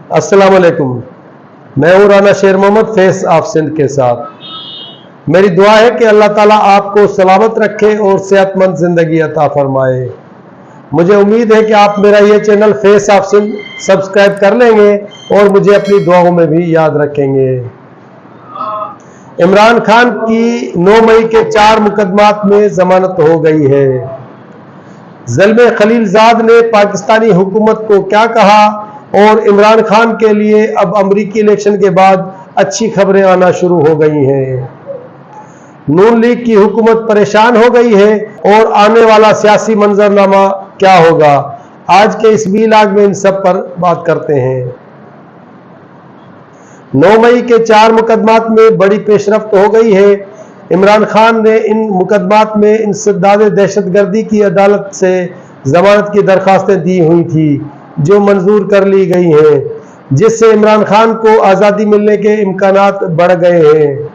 अस्सलाम वालेकुम। मैं हूँ राना शेर मोहम्मद फेस ऑफ सिंध के साथ। मेरी दुआ है कि अल्लाह ताला आपको सलामत रखे और सेहतमंद जिंदगी अता फरमाए। मुझे उम्मीद है कि आप मेरा ये channel face of Sindh subscribe कर लेंगे और मुझे अपनी दुआओं में भी याद रखेंगे। इमरान खान की 9 मई के 4 मुकदमात में जमानत हो गई है। ज़ल्मे खलीलजाद ने पाकिस्तानी हुकूमत को क्या कहा और इमरान खान के लिए अब अमरीकी इलेक्शन के बाद अच्छी खबरें आना शुरू हो गई हैं। नून लीग की हुकूमत परेशान हो गई है और आने वाला सियासी मंजरनामा क्या होगा, आज के इस वीलॉग में इन सब पर बात करते हैं। 9 मई के 4 मुकदमात में बड़ी पेशरफ्त हो गई है। इमरान खान ने इन मुकदमात में इंसदाद दहशतगर्दी की अदालत से जमानत की दरखास्तें दी हुई थी जो मंजूर कर ली गई हैं, जिससे इमरान खान को आज़ादी मिलने के इम्कानात बढ़ गए हैं।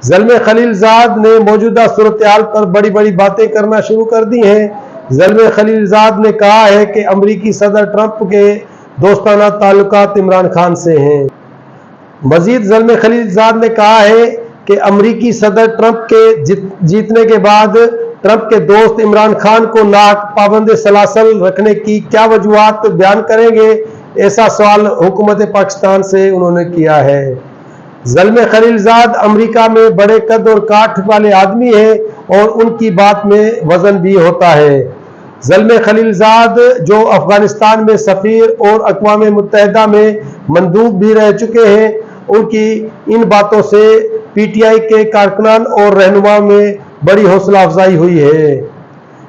ज़ल्मे खलीलजाद ने मौजूदा सूरत हाल पर बड़ी बड़ी बातें करना शुरू कर दी हैं। ज़ल्मे खलीलजाद ने कहा है कि अमरीकी सदर ट्रंप के दोस्ताना ताल्लुकात इमरान खान से हैं। मजीद ज़ल्मे खलीलजाद ने कहा है कि अमरीकी सदर ट्रंप के जीतने के बाद ट्रंप के दोस्त इमरान खान को नाक पाबंद सलासल रखने की क्या वजूहात बयान करेंगे, ऐसा सवाल हुकूमत पाकिस्तान से उन्होंने किया है। ज़ल्मे खलीलजाद अमेरिका में बड़े कद और काठ वाले आदमी हैं और उनकी बात में वजन भी होता है। ज़ल्मे खलीलजाद जो अफगानिस्तान में सफ़ीर और अक़वाम मुत्तहिदा में मंदूब भी रह चुके हैं, उनकी इन बातों से पीटीआई के कारकुनान और रहनुमा में बड़ी हौसला अफजाई हुई है।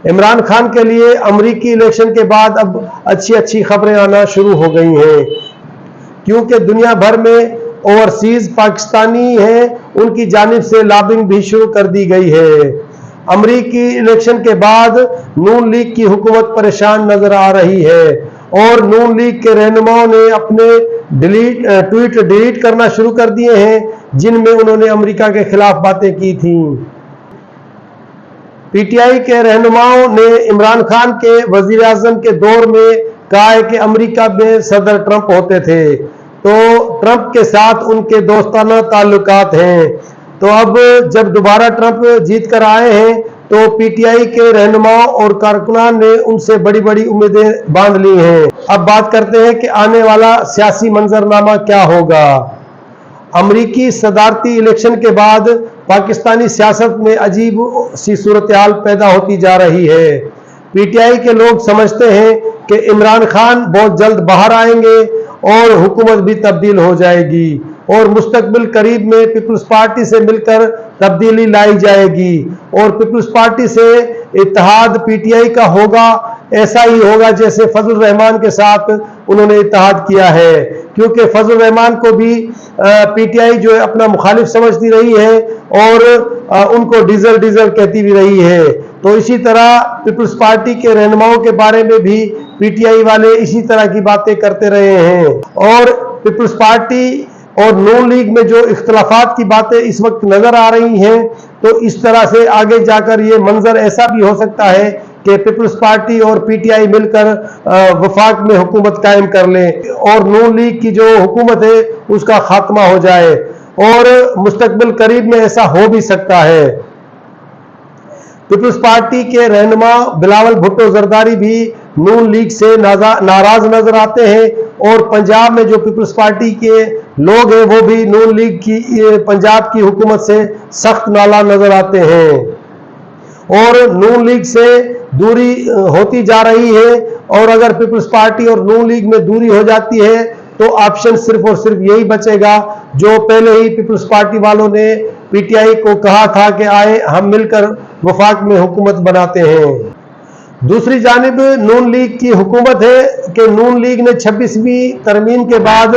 इमरान खान के लिए अमरीकी इलेक्शन के बाद अब अच्छी खबरें आना शुरू हो गई हैं, क्योंकि दुनिया भर में ओवरसीज पाकिस्तानी हैं, उनकी जानिब से लॉबिंग भी शुरू कर दी गई है। अमरीकी इलेक्शन के बाद नून लीग की हुकूमत परेशान नजर आ रही है और नून लीग के रहनुमाओं ने अपने ट्वीट डिलीट करना शुरू कर दिए हैं, जिनमें उन्होंने अमेरिका के खिलाफ बातें की थी। पीटीआई के रहनुमाओं ने इमरान खान के वजीर आजम के दौर में कहा है कि अमेरिका में सदर ट्रंप होते थे तो ट्रंप के साथ उनके दोस्ताना ताल्लुकात हैं। तो अब जब दोबारा ट्रंप जीत कर आए हैं तो पीटीआई के रहनुमाओं और कारकुनान ने उनसे बड़ी बड़ी उम्मीदें बांध ली हैं। अब बात करते हैं कि आने वाला सियासी मंजरनामा क्या होगा। अमरीकी सदारती इलेक्शन के बाद पाकिस्तानी सियासत में अजीब सी सूरत हाल पैदा होती जा रही है। पीटीआई के लोग समझते हैं कि इमरान खान बहुत जल्द बाहर आएंगे और हुकूमत भी तब्दील हो जाएगी और मुस्तकबिल करीब में पीपल्स पार्टी से मिलकर तब्दीली लाई जाएगी और पीपल्स पार्टी से इत्तेहाद पीटीआई का होगा। ऐसा ही होगा जैसे फजल रहमान के साथ उन्होंने इत्तेहाद किया है, क्योंकि फजल रहमान को भी पीटीआई जो है अपना मुखालिफ समझती रही है और उनको डीजल कहती भी रही है। तो इसी तरह पीपल्स पार्टी के रहनुमाओं के बारे में भी पीटीआई वाले इसी तरह की बातें करते रहे हैं और पीपल्स पार्टी और नून लीग में जो इख्तलाफात की बातें इस वक्त नजर आ रही हैं, तो इस तरह से आगे जाकर ये मंजर ऐसा भी हो सकता है कि पीपल्स पार्टी और पीटीआई मिलकर वफाक में हुकूमत कायम कर लें और नून लीग की जो हुकूमत है उसका खात्मा हो जाए और मुस्तकबिल करीब में ऐसा हो भी सकता है। पीपल्स पार्टी के रहनुमा बिलावल भुट्टो जरदारी भी नून लीग से नाराज नजर आते हैं और पंजाब में जो पीपल्स पार्टी के लोग हैं वो भी नून लीग की पंजाब की हुकूमत से सख्त नाला नजर आते हैं और नून लीग से दूरी होती जा रही है। और अगर पीपल्स पार्टी और नून लीग में दूरी हो जाती है तो ऑप्शन सिर्फ और सिर्फ यही बचेगा जो पहले ही पीपल्स पार्टी वालों ने पीटीआई को कहा था कि आए हम मिलकर वफाक में हुकूमत बनाते हैं। दूसरी जानिब नून लीग की हुकूमत है कि नून लीग ने 26वीं तरमीम के बाद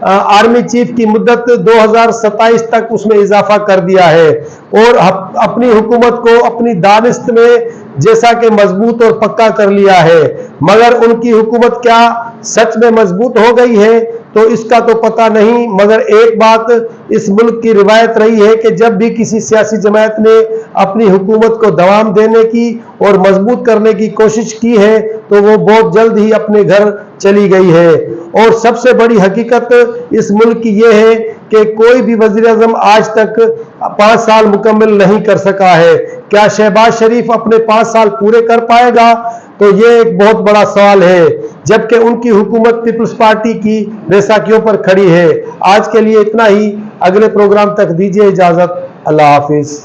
आर्मी चीफ की मुद्दत 2027 तक उसमें इजाफा कर दिया है और अपनी हुकूमत को अपनी दानिस्त में जैसा कि मजबूत और पक्का कर लिया है। मगर उनकी हुकूमत क्या सच में मजबूत हो गई है तो इसका तो पता नहीं, मगर एक बात इस मुल्क की रिवायत रही है कि जब भी किसी सियासी जमात ने अपनी हुकूमत को दवाम देने की और मजबूत करने की कोशिश की है तो वो बहुत जल्द ही अपने घर چلی گئی ہے۔ اور سب سے بڑی حقیقت اس ملک کی یہ ہے کہ کوئی بھی وزیر اعظم آج تک 5 سال مکمل نہیں کر سکا ہے۔ کیا شہباز شریف اپنے 5 سال پورے کر پائے گا؟ تو یہ ایک بہت بڑا سوال ہے، جبکہ ان کی حکومت پیپلز پارٹی کی بیساکھیوں پر کھڑی ہے۔ آج کے لیے اتنا ہی، اگلے پروگرام تک دیجیے اجازت۔ اللہ حافظ۔